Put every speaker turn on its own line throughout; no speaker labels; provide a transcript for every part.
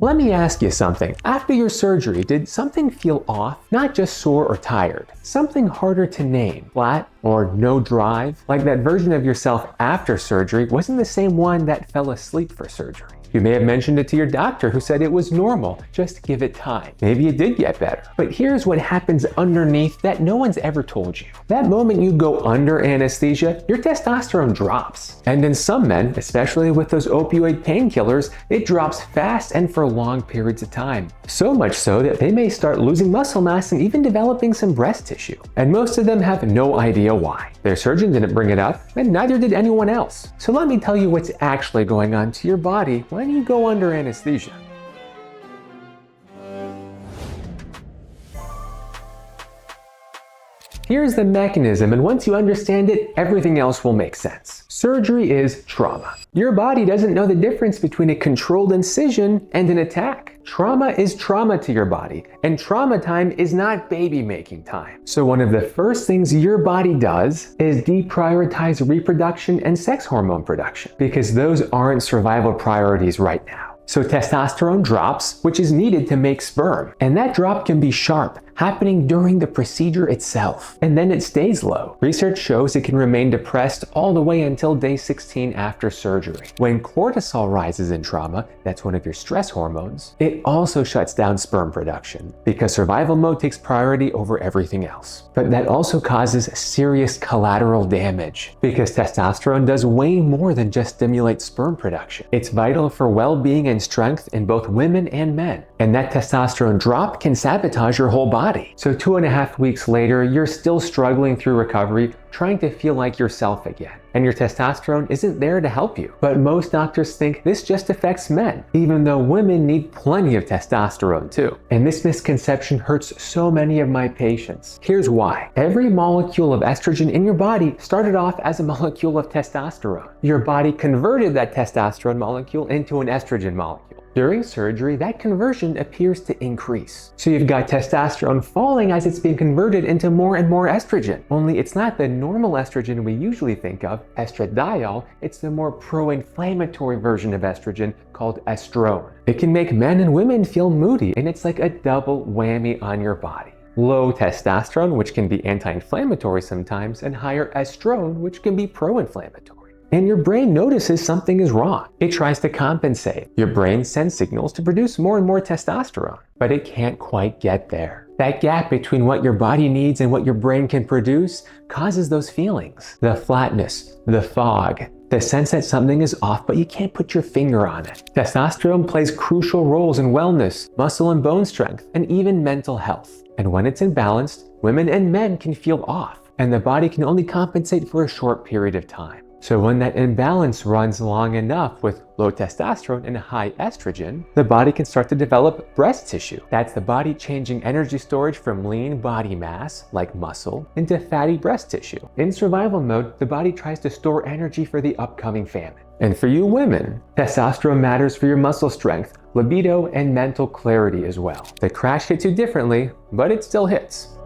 Let me ask you something. After your surgery, did something feel off? Not just sore or tired. Something harder to name. Flat or no drive? Like that version of yourself after surgery wasn't the same one that fell asleep for surgery. You may have mentioned it to your doctor who said it was normal, just give it time. Maybe it did get better. But here's what happens underneath that no one's ever told you. That moment you go under anesthesia, your testosterone drops. And in some men, especially with those opioid painkillers, it drops fast and for long periods of time. So much so that they may start losing muscle mass and even developing some breast tissue. And most of them have no idea why. Their surgeon didn't bring it up, and neither did anyone else. So let me tell you what's actually going on to your body when you go under anesthesia. Here's the mechanism, and once you understand it, everything else will make sense. Surgery is trauma. Your body doesn't know the difference between a controlled incision and an attack. Trauma is trauma to your body, and trauma time is not baby making time. So one of the first things your body does is deprioritize reproduction and sex hormone production, because those aren't survival priorities right now. So testosterone drops, which is needed to make sperm. And that drop can be sharp, happening during the procedure itself. And then it stays low. Research shows it can remain depressed all the way until day 16 after surgery. When cortisol rises in trauma, that's one of your stress hormones, it also shuts down sperm production because survival mode takes priority over everything else. But that also causes serious collateral damage because testosterone does way more than just stimulate sperm production. It's vital for well-being and strength in both women and men. And that testosterone drop can sabotage your whole body. So 2.5 weeks later, you're still struggling through recovery, trying to feel like yourself again. And your testosterone isn't there to help you. But most doctors think this just affects men, even though women need plenty of testosterone too. And this misconception hurts so many of my patients. Here's why. Every molecule of estrogen in your body started off as a molecule of testosterone. Your body converted that testosterone molecule into an estrogen molecule. During surgery, that conversion appears to increase. So you've got testosterone falling as it's being converted into more and more estrogen. Only it's not the normal estrogen we usually think of, estradiol, it's the more pro-inflammatory version of estrogen called estrone. It can make men and women feel moody, and it's like a double whammy on your body. Low testosterone, which can be anti-inflammatory sometimes, and higher estrone, which can be pro-inflammatory. And your brain notices something is wrong. It tries to compensate. Your brain sends signals to produce more and more testosterone, but it can't quite get there. That gap between what your body needs and what your brain can produce causes those feelings. The flatness, the fog, the sense that something is off but you can't put your finger on it. Testosterone plays crucial roles in wellness, muscle and bone strength, and even mental health. And when it's imbalanced, women and men can feel off, and the body can only compensate for a short period of time. So when that imbalance runs long enough with low testosterone and high estrogen, the body can start to develop breast tissue. That's the body changing energy storage from lean body mass, like muscle, into fatty breast tissue. In survival mode, the body tries to store energy for the upcoming famine. And for you women, testosterone matters for your muscle strength, libido, and mental clarity as well. The crash hits you differently, but it still hits.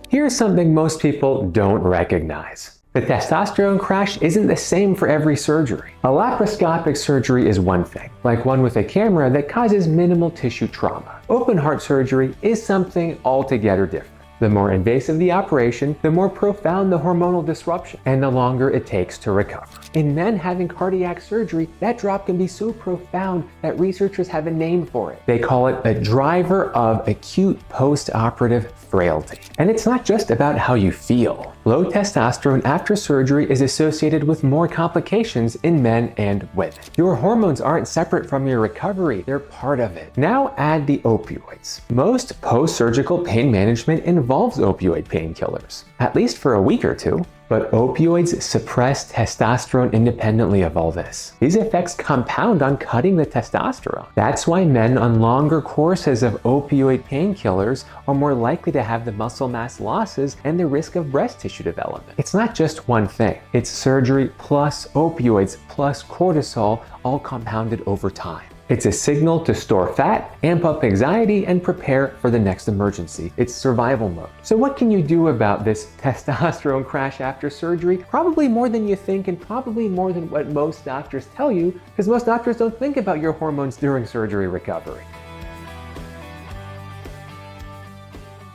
Here's something most people don't recognize. The testosterone crash isn't the same for every surgery. A laparoscopic surgery is one thing, like one with a camera that causes minimal tissue trauma. Open heart surgery is something altogether different. The more invasive the operation, the more profound the hormonal disruption, and the longer it takes to recover. In men having cardiac surgery, that drop can be so profound that researchers have a name for it. They call it a driver of acute post-operative frailty. And it's not just about how you feel. Low testosterone after surgery is associated with more complications in men and women. Your hormones aren't separate from your recovery, they're part of it. Now add the opioids. Most post-surgical pain management involves opioid painkillers, at least for a week or two. But opioids suppress testosterone independently of all this. These effects compound on cutting the testosterone. That's why men on longer courses of opioid painkillers are more likely to have the muscle mass losses and the risk of breast tissue development. It's not just one thing. It's surgery plus opioids plus cortisol all compounded over time. It's a signal to store fat, amp up anxiety, and prepare for the next emergency. It's survival mode. So what can you do about this testosterone crash after surgery? Probably more than you think, and probably more than what most doctors tell you, because most doctors don't think about your hormones during surgery recovery.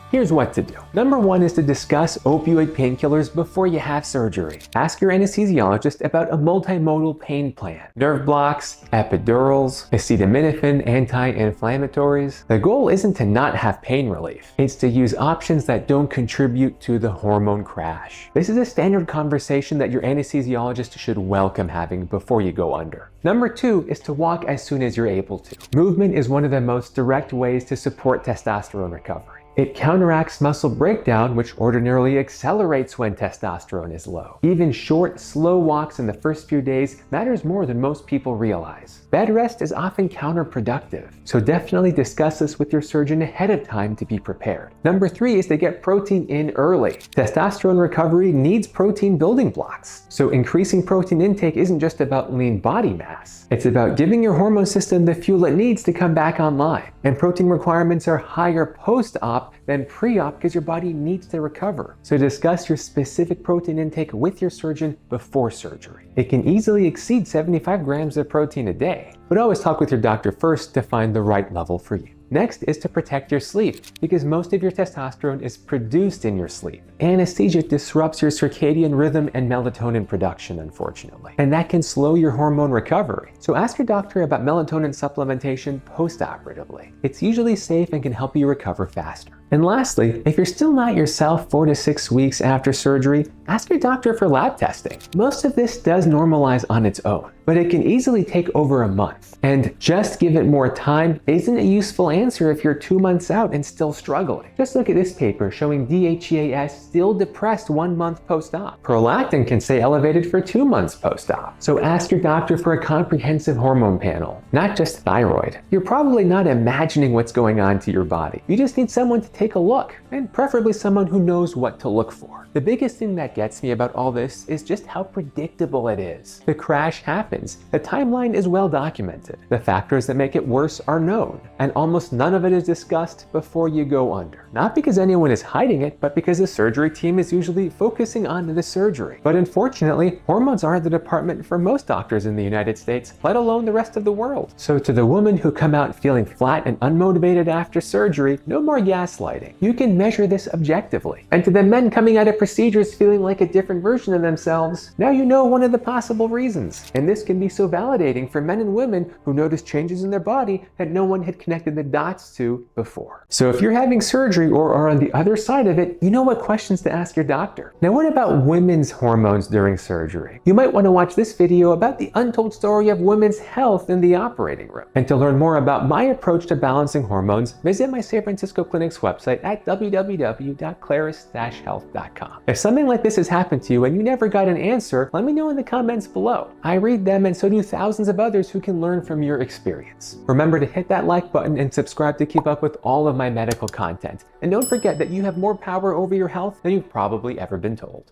Here's what to do. Number 1 is to discuss opioid painkillers before you have surgery. Ask your anesthesiologist about a multimodal pain plan. Nerve blocks, epidurals, acetaminophen, anti-inflammatories. The goal isn't to not have pain relief. It's to use options that don't contribute to the hormone crash. This is a standard conversation that your anesthesiologist should welcome having before you go under. Number 2 is to walk as soon as you're able to. Movement is one of the most direct ways to support testosterone recovery. It counteracts muscle breakdown, which ordinarily accelerates when testosterone is low. Even short, slow walks in the first few days matters more than most people realize. Bed rest is often counterproductive, so definitely discuss this with your surgeon ahead of time to be prepared. Number 3 is to get protein in early. Testosterone recovery needs protein building blocks, so increasing protein intake isn't just about lean body mass. It's about giving your hormone system the fuel it needs to come back online. And protein requirements are higher post-op than pre-op because your body needs to recover. So discuss your specific protein intake with your surgeon before surgery. It can easily exceed 75 grams of protein a day, but always talk with your doctor first to find the right level for you. Next is to protect your sleep, because most of your testosterone is produced in your sleep. Anesthesia disrupts your circadian rhythm and melatonin production, unfortunately, and that can slow your hormone recovery. So ask your doctor about melatonin supplementation post-operatively. It's usually safe and can help you recover faster. And lastly, if you're still not yourself 4 to 6 weeks after surgery, ask your doctor for lab testing. Most of this does normalize on its own, but it can easily take over a month. And just give it more time isn't a useful answer if you're 2 months out and still struggling. Just look at this paper showing DHEAS still depressed 1 month post-op. Prolactin can stay elevated for 2 months post-op. So ask your doctor for a comprehensive hormone panel, not just thyroid. You're probably not imagining what's going on to your body. You just need someone to take a look, and preferably someone who knows what to look for. The biggest thing that gets me about all this is just how predictable it is. The crash happens. The timeline is well documented. The factors that make it worse are known, and almost none of it is discussed before you go under. Not because anyone is hiding it, but because the surgery team is usually focusing on the surgery. But unfortunately, hormones aren't the department for most doctors in the United States, let alone the rest of the world. So to the women who come out feeling flat and unmotivated after surgery, no more gaslighting. You can measure this objectively. And to the men coming out of procedures feeling like a different version of themselves, now you know one of the possible reasons. And this can be so validating for men and women who notice changes in their body that no one had connected the dots to before. So if you're having surgery or are on the other side of it, you know what questions to ask your doctor. Now what about women's hormones during surgery? You might want to watch this video about the untold story of women's health in the operating room. And to learn more about my approach to balancing hormones, visit my San Francisco clinic's website at www.claris-health.com. If something like this has happened to you and you never got an answer, let me know in the comments below. I read them, and so do thousands of others who can learn from your experience. Remember to hit that like button and subscribe to keep up with all of my medical content. And don't forget that you have more power over your health than you've probably ever been told.